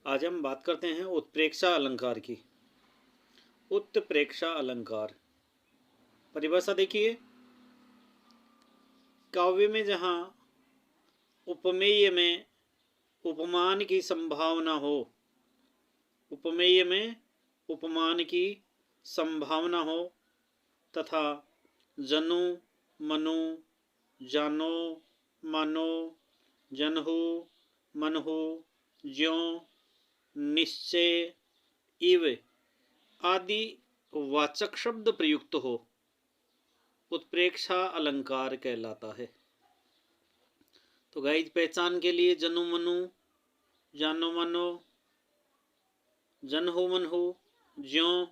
आज हम बात करते हैं उत्प्रेक्षा अलंकार की। उत्प्रेक्षा अलंकार परिभाषा देखिए, काव्य में जहाँ उपमेय में उपमान की संभावना हो, उपमेय में उपमान की संभावना हो तथा जनु, मनु, जानो, मानो, जनहु, मनहु, ज्यों, निश्चय, इव आदि वाचक शब्द प्रयुक्त हो, उत्प्रेक्षा अलंकार कहलाता है। तो गाइस, पहचान के लिए जनु मनु, जानो मानो, जनहु मनहु, ज्यों,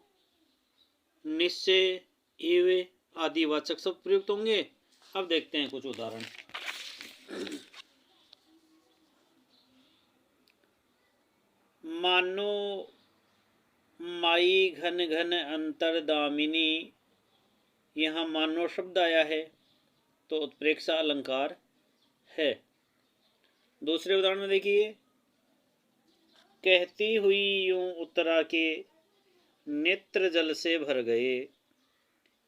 निश्चय, इव आदि वाचक शब्द प्रयुक्त होंगे। अब देखते हैं कुछ उदाहरण। मानो माई घन घन अंतरदामिनी, यहाँ मानो शब्द आया है तो उत्प्रेक्षा अलंकार है। दूसरे उदाहरण में देखिए, कहती हुई यूं उतरा के नेत्र जल से भर गए,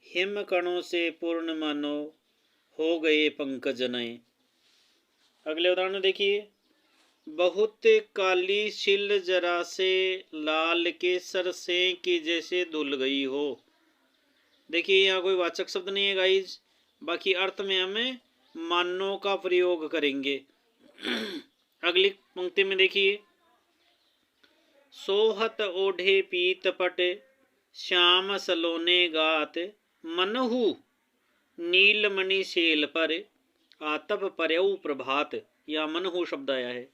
हिम कणों से पूर्ण मानो हो गए पंकज नए। अगले उदाहरण में देखिए, बहुत काली छिल जरा से लाल के सर से की जैसे धुल गई हो। देखिए, यहाँ कोई वाचक शब्द नहीं है गाइज, बाकी अर्थ में हमें मानो का प्रयोग करेंगे। अगली पंक्ति में देखिए, सोहत ओढ़े पीत पट श्याम सलोने गात, मनहु नीलमणि शैल पर आतप पर्यऊ प्रभात। यह मनहु शब्द आया है।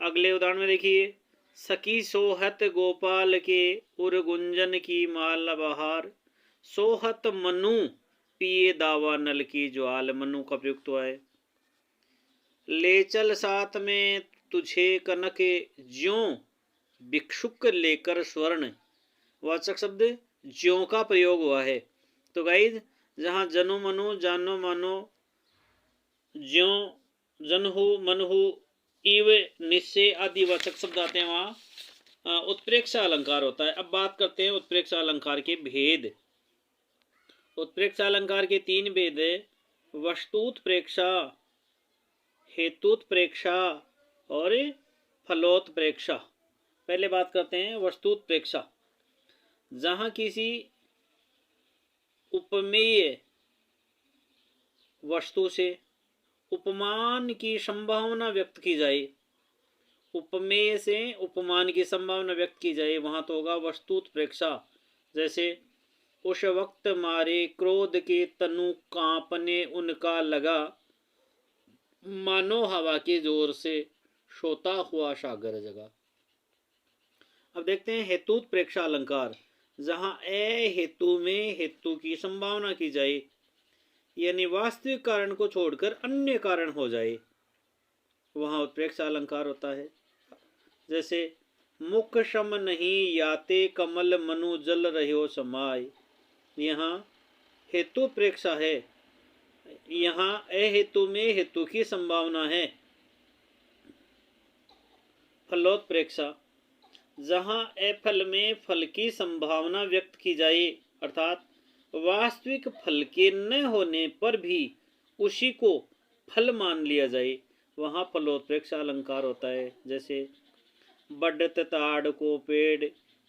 अगले उदाहरण में देखिए, सखी सोहत गोपाल के उर गुंजन की माल बहार, सोहत मनु पिए दावा नल की ज्वाल। मनु का प्रयुक्त हुआ है। ले चल साथ में तुझे कनक ज्यों भिक्षुक लेकर स्वर्ण, वाचक शब्द ज्यों का प्रयोग हुआ है। तो गाइज, जहाँ जनु मनु, जानो मानो, ज्यों, जनहु, मनहु, इव, निश्चय आदि वाचक शब्द आते हैं, वहाँ उत्प्रेक्षा अलंकार होता है। अब बात करते हैं उत्प्रेक्षा अलंकार के भेद। उत्प्रेक्षा अलंकार के 3 भेद है, वस्तुत्प्रेक्षा, हेतुत्प्रेक्षा और फलोत्प्रेक्षा। पहले बात करते हैं वस्तुत्प्रेक्षा। जहाँ किसी उपमेय वस्तु से उपमान की संभावना व्यक्त की जाए, उपमेय से उपमान की संभावना व्यक्त की जाए, वहां तो होगा वस्तुत्प्रेक्षा। जैसे, उस वक्त मारे क्रोध के तनु कांपने उनका लगा, मानो हवा के जोर से सोता हुआ सागर जगा। अब देखते हैं हेतुत्प्रेक्षा अलंकार। जहां ए हेतु में हेतु की संभावना की जाए, यानी वास्तविक कारण को छोड़कर अन्य कारण हो जाए, वहां उत्प्रेक्षा अलंकार होता है। जैसे, मुख शम नहीं याते कमल मनु जल रहो समाय, यहाँ हेतु प्रेक्षा है, यहाँ अहेतु में हेतु की संभावना है। फलोत्प्रेक्षा, जहाँ अफल में फल की संभावना व्यक्त की जाए, अर्थात वास्तविक फल के न होने पर भी उसी को फल मान लिया जाए, वहाँ फलोत्प्रेक्षा अलंकार होता है। जैसे, बढ़त ताड़ को पेड़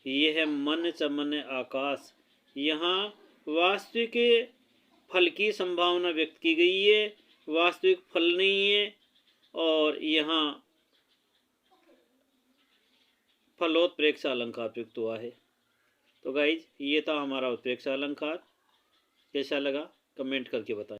यह मन चमन आकाश, यहाँ वास्तविक फल की संभावना व्यक्त की गई है, वास्तविक फल नहीं है, और यहाँ फलोत्प्रेक्षा अलंकार प्रयुक्त हुआ है। तो गाइज, ये था हमारा उत्प्रेक्षा अलंकार। कैसा लगा कमेंट करके बताएं।